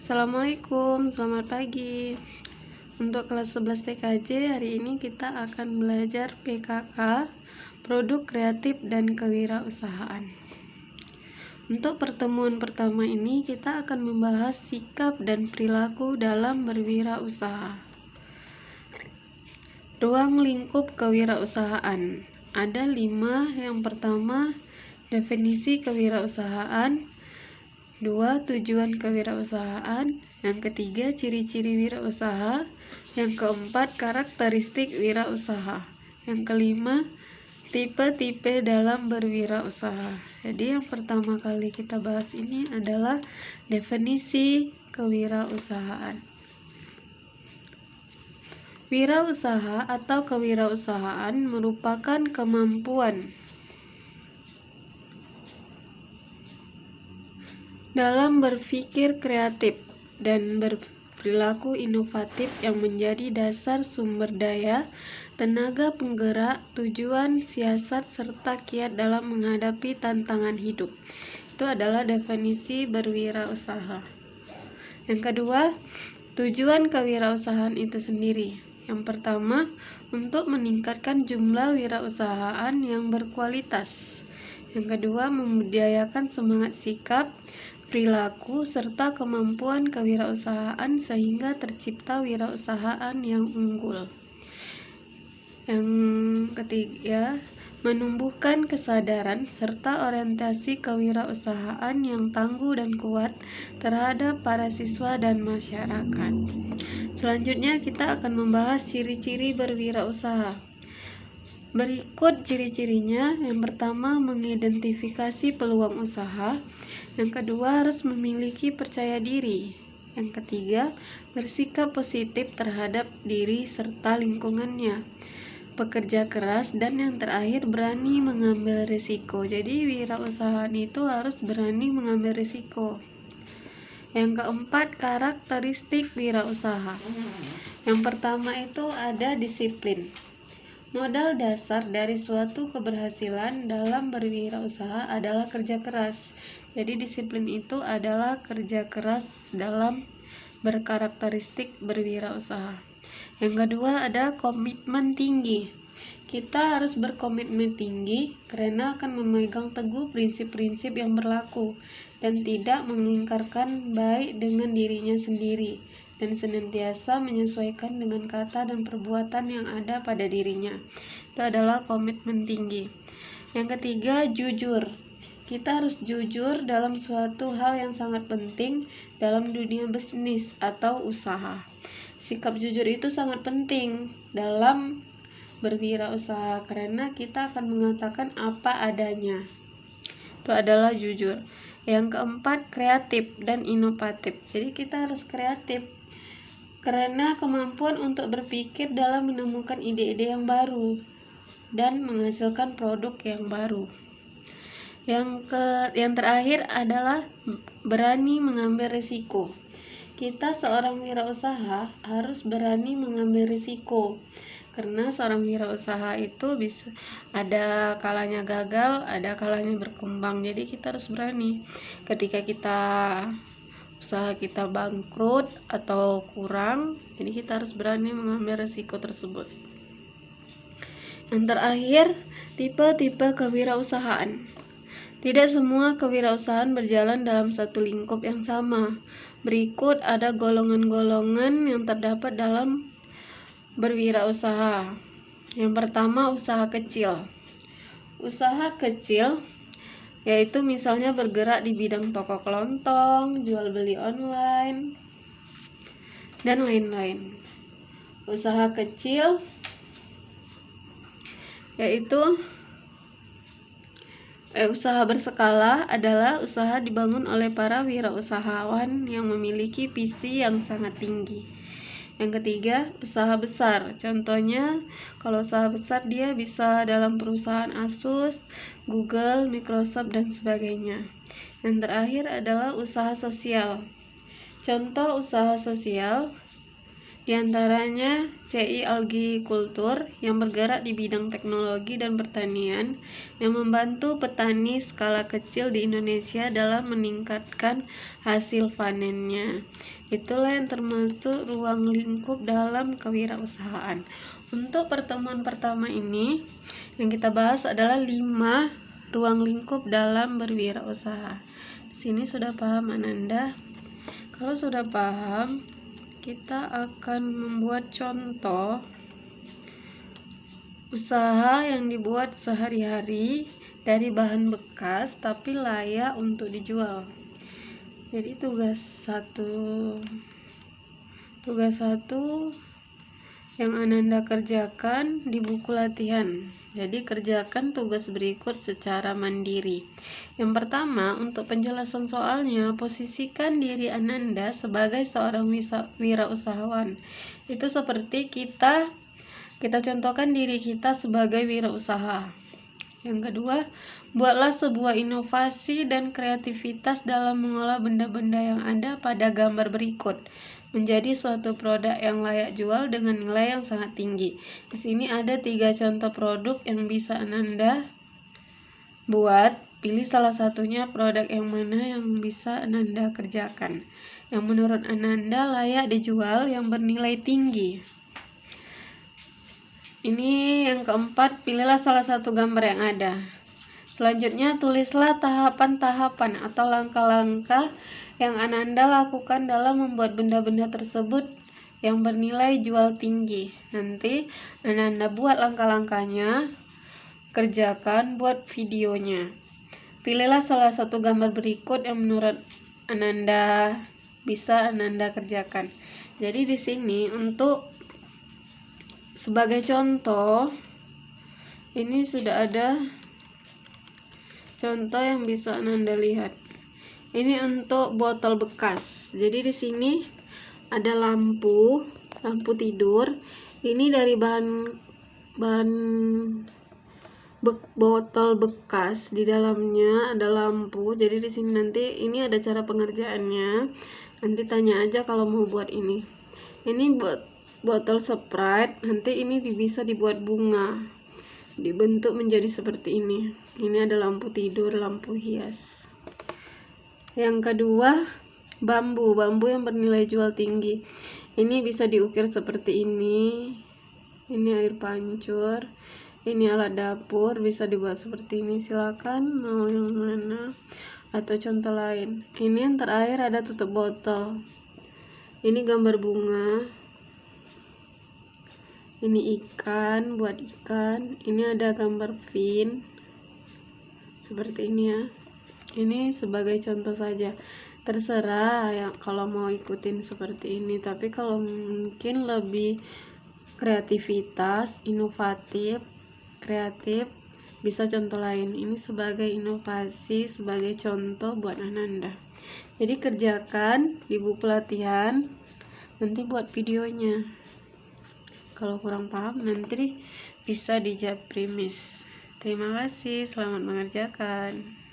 Assalamualaikum, selamat pagi. Untuk kelas 11 TKJ, hari ini kita akan belajar PKK, Produk Kreatif dan Kewirausahaan. Untuk pertemuan pertama ini, kita akan membahas sikap dan perilaku dalam berwirausaha. Ruang lingkup kewirausahaan. Ada 5. Yang pertama, definisi kewirausahaan. 2. Tujuan kewirausahaan. Yang ketiga, ciri-ciri wirausaha. Yang keempat, karakteristik wirausaha. Yang kelima, tipe-tipe dalam berwirausaha. Jadi yang pertama kali kita bahas ini adalah definisi kewirausahaan. Wirausaha atau kewirausahaan merupakan kemampuan dalam berpikir kreatif dan berperilaku inovatif yang menjadi dasar sumber daya, tenaga penggerak, tujuan, siasat, serta kiat dalam menghadapi tantangan hidup. Itu adalah definisi berwirausaha. Yang kedua, tujuan kewirausahaan itu sendiri. Yang pertama, untuk meningkatkan jumlah wirausahaan yang berkualitas. Yang kedua, membudidayakan semangat sikap, perilaku, serta kemampuan kewirausahaan sehingga tercipta wirausahaan yang unggul. Yang ketiga, menumbuhkan kesadaran serta orientasi kewirausahaan yang tangguh dan kuat terhadap para siswa dan masyarakat. Selanjutnya kita akan membahas ciri-ciri berwirausaha. Berikut ciri-cirinya. Yang pertama, mengidentifikasi peluang usaha. Yang kedua, harus memiliki percaya diri. Yang ketiga, bersikap positif terhadap diri serta lingkungannya. Bekerja keras. Dan yang terakhir, berani mengambil risiko. Jadi wirausahaan itu harus berani mengambil risiko. Yang keempat, karakteristik wirausaha. Yang pertama itu ada disiplin. Modal dasar dari suatu keberhasilan dalam berwirausaha adalah kerja keras. Jadi disiplin itu adalah kerja keras dalam berkarakteristik berwirausaha. Yang kedua ada komitmen tinggi. Kita harus berkomitmen tinggi karena akan memegang teguh prinsip-prinsip yang berlaku dan tidak mengingkarkan baik dengan dirinya sendiri, dan senantiasa menyesuaikan dengan kata dan perbuatan yang ada pada dirinya. Itu adalah komitmen tinggi. Yang ketiga, jujur. Kita harus jujur dalam suatu hal yang sangat penting dalam dunia bisnis atau usaha. Sikap jujur itu sangat penting dalam berwirausaha karena kita akan mengatakan apa adanya. Itu adalah jujur. Yang keempat, kreatif dan inovatif. Jadi kita harus kreatif karena kemampuan untuk berpikir dalam menemukan ide-ide yang baru dan menghasilkan produk yang baru. Yang terakhir adalah berani mengambil risiko. Kita seorang wirausaha harus berani mengambil risiko karena seorang wirausaha itu bisa ada kalanya gagal, ada kalanya berkembang. Jadi kita harus berani. Ketika usaha kita bangkrut atau kurang, jadi kita harus berani mengambil risiko tersebut. Yang terakhir, tipe-tipe kewirausahaan. Tidak semua kewirausahaan berjalan dalam satu lingkup yang sama. Berikut ada golongan-golongan yang terdapat dalam berwirausaha. Yang pertama, usaha kecil. Usaha kecil yaitu misalnya bergerak di bidang toko kelontong, jual beli online, dan lain-lain. Usaha kecil yaitu usaha berskala adalah usaha dibangun oleh para wirausahawan yang memiliki visi yang sangat tinggi. Yang ketiga, usaha besar. Contohnya, kalau usaha besar dia bisa dalam perusahaan Asus, Google, Microsoft, dan sebagainya. Yang terakhir adalah usaha sosial. Contoh usaha sosial Di antaranya CI Algikultur yang bergerak di bidang teknologi dan pertanian yang membantu petani skala kecil di Indonesia dalam meningkatkan hasil panennya. Itulah yang termasuk ruang lingkup dalam kewirausahaan. Untuk pertemuan pertama ini yang kita bahas adalah 5 ruang lingkup dalam berwirausaha. Di sini sudah paham Ananda? Kalau sudah paham, kita akan membuat contoh usaha yang dibuat sehari-hari dari bahan bekas tapi layak untuk dijual. Jadi tugas satu yang Ananda kerjakan di buku latihan. Jadi kerjakan tugas berikut secara mandiri. Yang pertama, untuk penjelasan soalnya, posisikan diri Ananda sebagai seorang wirausahawan. Itu seperti kita contohkan diri kita sebagai wirausaha. Yang kedua, buatlah sebuah inovasi dan kreativitas dalam mengolah benda-benda yang ada pada gambar berikut menjadi suatu produk yang layak jual dengan nilai yang sangat tinggi. Di sini ada 3 contoh produk yang bisa Ananda buat. Pilih salah satunya produk yang mana yang bisa Ananda kerjakan, yang menurut Ananda layak dijual, yang bernilai tinggi. Ini yang keempat, pilihlah salah satu gambar yang ada. Selanjutnya, tulislah tahapan-tahapan atau langkah-langkah yang Ananda lakukan dalam membuat benda-benda tersebut yang bernilai jual tinggi. Nanti Ananda buat langkah-langkahnya, kerjakan, buat videonya. Pilihlah salah satu gambar berikut yang menurut Ananda bisa Ananda kerjakan. Jadi di sini untuk sebagai contoh, ini sudah ada contoh yang bisa Ananda lihat. Ini untuk botol bekas. Jadi di sini ada lampu tidur. Ini dari bahan botol bekas, di dalamnya ada lampu. Jadi di sini nanti ini ada cara pengerjaannya. Nanti tanya aja kalau mau buat ini. Ini botol Sprite. Nanti ini bisa dibuat bunga, dibentuk menjadi seperti ini. Ini ada lampu tidur, lampu hias. Yang kedua, bambu yang bernilai jual tinggi. Ini bisa diukir seperti ini. Ini air pancur. Ini alat dapur, bisa dibuat seperti ini. Silakan mau yang mana atau contoh lain. Ini yang terakhir ada tutup botol. Ini gambar bunga. Ini ikan, buat ikan. Ini ada gambar fin seperti ini ya. Ini sebagai contoh saja, terserah ya kalau mau ikutin seperti ini. Tapi kalau mungkin lebih kreativitas, inovatif, kreatif, bisa contoh lain. Ini sebagai inovasi, sebagai contoh buat Ananda. Jadi kerjakan di buku latihan, nanti buat videonya. Kalau kurang paham nanti bisa di Japrimis. Terima kasih, selamat mengerjakan.